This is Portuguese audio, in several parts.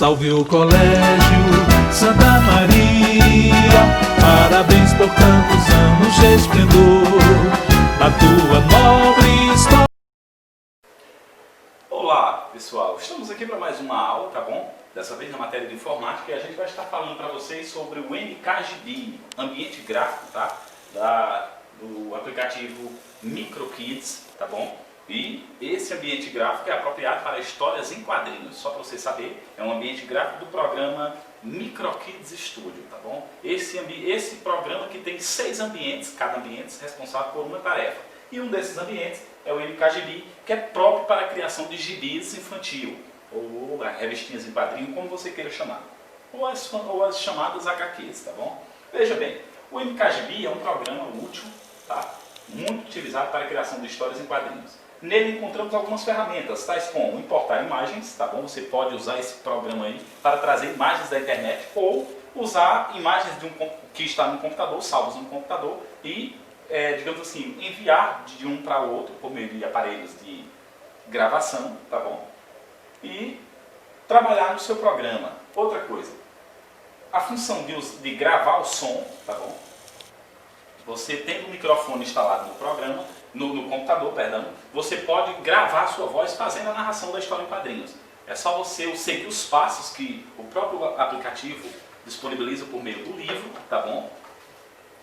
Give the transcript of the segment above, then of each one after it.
Salve o Colégio Santa Maria, parabéns por tantos anos de esplendor da tua nobre história. Olá pessoal, estamos aqui para mais uma aula, tá bom? Dessa vez na matéria de informática, e a gente vai estar falando para vocês sobre o MKGB, ambiente gráfico, tá? Do aplicativo MicroKids, tá bom? E esse ambiente gráfico é apropriado para histórias em quadrinhos. Só para você saber, é um ambiente gráfico do programa MicroKids Studio, tá bom? Esse programa que tem 6 ambientes, cada ambiente responsável por uma tarefa. E um desses ambientes é o MKGB, que é próprio para a criação de gibis infantil, ou revistinhas em quadrinho, como você queira chamar. Ou as chamadas HQs, tá bom? Veja bem, o MKGB é um programa útil, tá? Muito utilizado para a criação de histórias em quadrinhos. Nele encontramos algumas ferramentas, tais como importar imagens, tá bom? Você pode usar esse programa aí para trazer imagens da internet ou usar imagens que está no computador, salvos no computador e, digamos assim, enviar de um para o outro por meio de aparelhos de gravação, tá bom? E trabalhar no seu programa. Outra coisa, a função de gravar o som, tá bom? Você tendo o microfone instalado no programa, no computador, perdão, você pode gravar a sua voz fazendo a narração da história em quadrinhos. É só você seguir os passos que o próprio aplicativo disponibiliza por meio do livro, tá bom?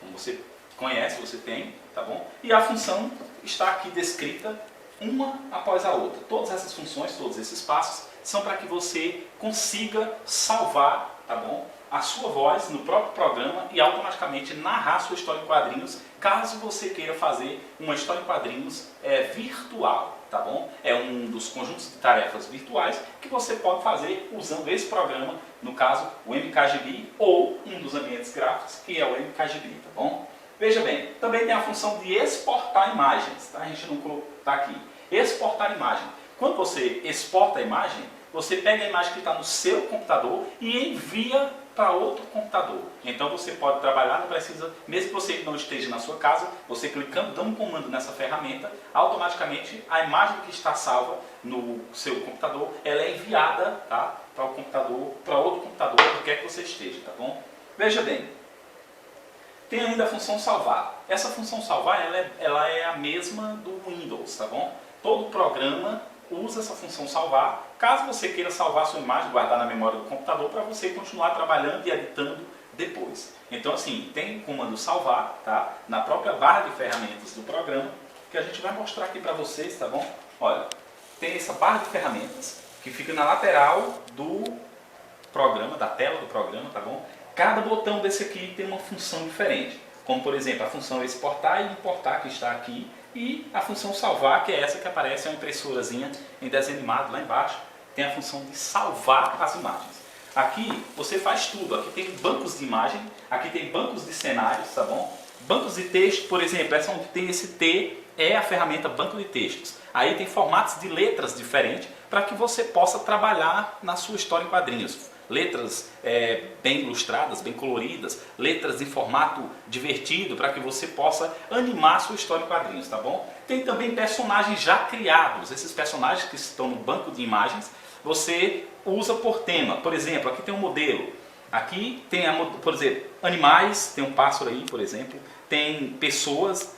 Como você conhece, você tem, tá bom? E a função está aqui descrita uma após a outra. Todas essas funções, todos esses passos, são para que você consiga salvar, tá bom? A sua voz no próprio programa e automaticamente narrar a sua história em quadrinhos, caso você queira fazer uma história em quadrinhos virtual, tá bom? É um dos conjuntos de tarefas virtuais que você pode fazer usando esse programa, no caso o MKGB ou um dos ambientes gráficos que é o MKGB, tá bom? Veja bem, também tem a função de exportar imagens, tá? A gente não está aqui. Exportar imagem. Quando você exporta a imagem, você pega a imagem que está no seu computador e envia para outro computador. Então você pode trabalhar, não precisa, mesmo que você não esteja na sua casa, você clicando, dando um comando nessa ferramenta, automaticamente a imagem que está salva no seu computador, ela é enviada, tá, para o computador, para outro computador, onde quer que você esteja, tá bom? Veja bem, tem ainda a função salvar. Essa função salvar, ela é a mesma do Windows, tá bom? Todo programa usa essa função salvar, caso você queira salvar a sua imagem, guardar na memória do computador para você continuar trabalhando e editando depois. Então assim, tem o comando salvar, tá? Na própria barra de ferramentas do programa, que a gente vai mostrar aqui para vocês, tá bom? Olha, tem essa barra de ferramentas que fica na lateral do programa, da tela do programa, tá bom? Cada botão desse aqui tem uma função diferente, como por exemplo a função exportar e importar que está aqui, e a função salvar, que é essa que aparece, é uma impressorazinha em desenho animado lá embaixo, tem a função de salvar as imagens. Aqui você faz tudo, aqui tem bancos de imagem, aqui tem bancos de cenários, tá bom? Bancos de texto, por exemplo, essa onde tem esse T é a ferramenta banco de textos. Aí tem formatos de letras diferentes para que você possa trabalhar na sua história em quadrinhos. Letras bem ilustradas, bem coloridas, letras em formato divertido para que você possa animar a sua história em quadrinhos, tá bom? Tem também personagens já criados, esses personagens que estão no banco de imagens, você usa por tema. Por exemplo, aqui tem um modelo, aqui tem, por exemplo, animais, tem um pássaro aí, por exemplo, tem pessoas,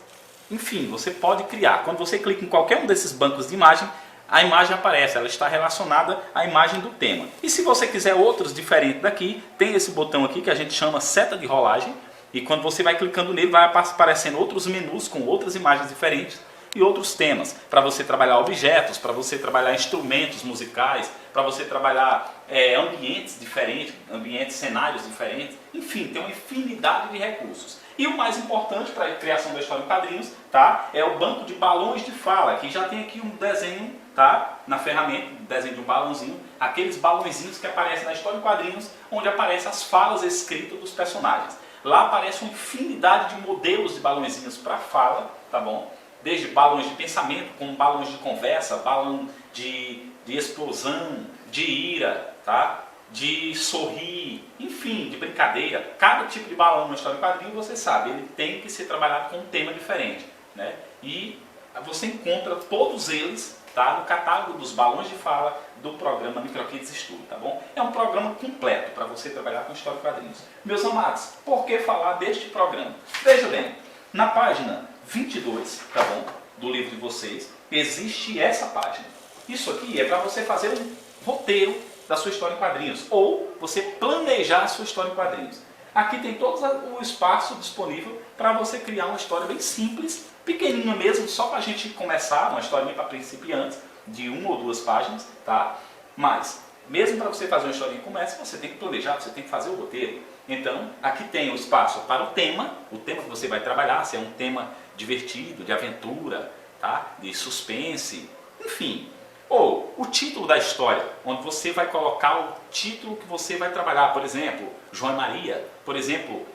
enfim, você pode criar. Quando você clica em qualquer um desses bancos de imagem, a imagem aparece, ela está relacionada à imagem do tema. E se você quiser outros diferentes daqui, tem esse botão aqui que a gente chama seta de rolagem. E quando você vai clicando nele, vai aparecendo outros menus com outras imagens diferentes e outros temas. Para você trabalhar objetos, para você trabalhar instrumentos musicais, para você trabalhar ambientes diferentes, ambientes, cenários diferentes. Enfim, tem uma infinidade de recursos. E o mais importante para a criação da história em quadrinhos, tá, é o banco de balões de fala, que já tem aqui um desenho, tá, na ferramenta, um desenho de um balãozinho, aqueles balãozinhos que aparecem na história em quadrinhos, onde aparecem as falas escritas dos personagens. Lá aparece uma infinidade de modelos de balãozinhos para fala, tá bom? Desde balões de pensamento, como balões de conversa, balão de explosão, de ira, tá? De sorrir, enfim, de brincadeira. Cada tipo de balão na história em quadrinho, você sabe, ele tem que ser trabalhado com um tema diferente, né? E você encontra todos eles, tá? No catálogo dos balões de fala do programa Microkids Studio, tá bom? É um programa completo para você trabalhar com história e quadrinhos. Meus amados, por que falar deste programa? Veja bem, na página 22, tá bom, do livro de vocês, existe essa página. Isso aqui é para você fazer um roteiro da sua história em quadrinhos, ou você planejar a sua história em quadrinhos. Aqui tem todo o espaço disponível para você criar uma história bem simples, pequenininha mesmo, só para a gente começar, uma historinha para principiantes, de 1 ou 2 páginas, tá? Mas, mesmo para você fazer uma historinha como essa, você tem que planejar, você tem que fazer o roteiro. Então, aqui tem o espaço para o tema que você vai trabalhar, se é um tema divertido, de aventura, tá? De suspense, enfim. Ou o título da história, onde você vai colocar o título que você vai trabalhar. Por exemplo, João e Maria. Por exemplo,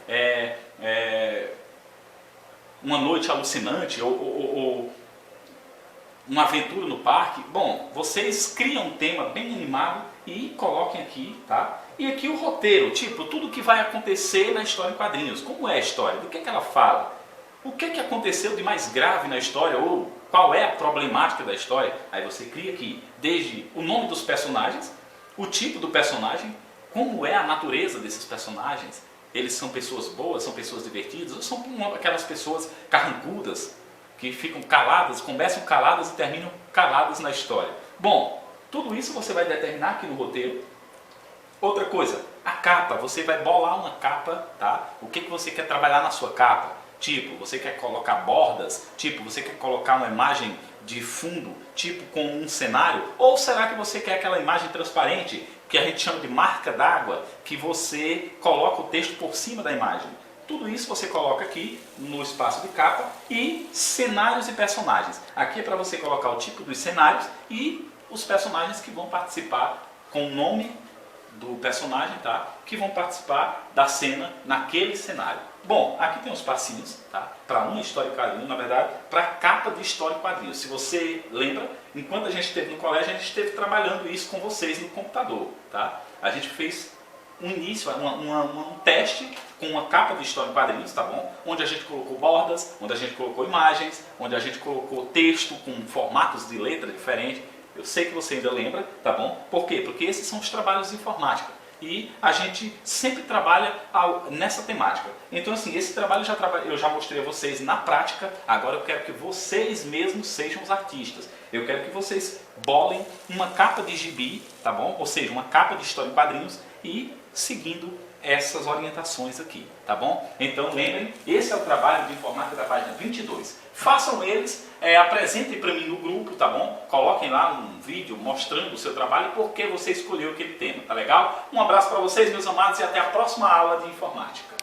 Uma Noite Alucinante ou Uma Aventura no Parque. Bom, vocês criam um tema bem animado e coloquem aqui, tá? E aqui o roteiro, tipo, tudo que vai acontecer na história em quadrinhos. Como é a história? Do que ela fala? O que aconteceu de mais grave na história? Ou qual é a problemática da história? Aí você cria aqui desde o nome dos personagens, o tipo do personagem, como é a natureza desses personagens. Eles são pessoas boas, são pessoas divertidas, ou são aquelas pessoas carrancudas, que ficam caladas, começam caladas e terminam caladas na história. Bom, tudo isso você vai determinar aqui no roteiro. Outra coisa, a capa, você vai bolar uma capa, tá? O que você quer trabalhar na sua capa? Tipo, você quer colocar bordas? Tipo, você quer colocar uma imagem de fundo, tipo com um cenário? Ou será que você quer aquela imagem transparente, que a gente chama de marca d'água, que você coloca o texto por cima da imagem? Tudo isso você coloca aqui no espaço de capa e cenários e personagens. Aqui é para você colocar o tipo dos cenários e os personagens que vão participar com o nome do personagem, tá? Que vão participar da cena naquele cenário. Bom, aqui tem os passinhos, tá? Para uma história em quadrinhos, na verdade, para a capa de história em quadrinhos. Se você lembra, enquanto a gente esteve no colégio, a gente esteve trabalhando isso com vocês no computador, tá? A gente fez um início, um teste com uma capa de história em quadrinhos, tá bom? Onde a gente colocou bordas, onde a gente colocou imagens, onde a gente colocou texto com formatos de letra diferentes. Eu sei que você ainda lembra, tá bom? Por quê? Porque esses são os trabalhos de informática. E a gente sempre trabalha nessa temática. Então assim, esse trabalho eu já mostrei a vocês na prática. Agora eu quero que vocês mesmos sejam os artistas. Eu quero que vocês bolem uma capa de gibi, tá bom? Ou seja, uma capa de história em quadrinhos e seguindo essas orientações aqui, tá bom? Então lembrem, esse é o trabalho de informática da página 22. Façam eles, apresentem para mim no grupo, tá bom? Coloquem lá um vídeo mostrando o seu trabalho e por que você escolheu aquele tema, tá legal? Um abraço para vocês, meus amados, e até a próxima aula de informática.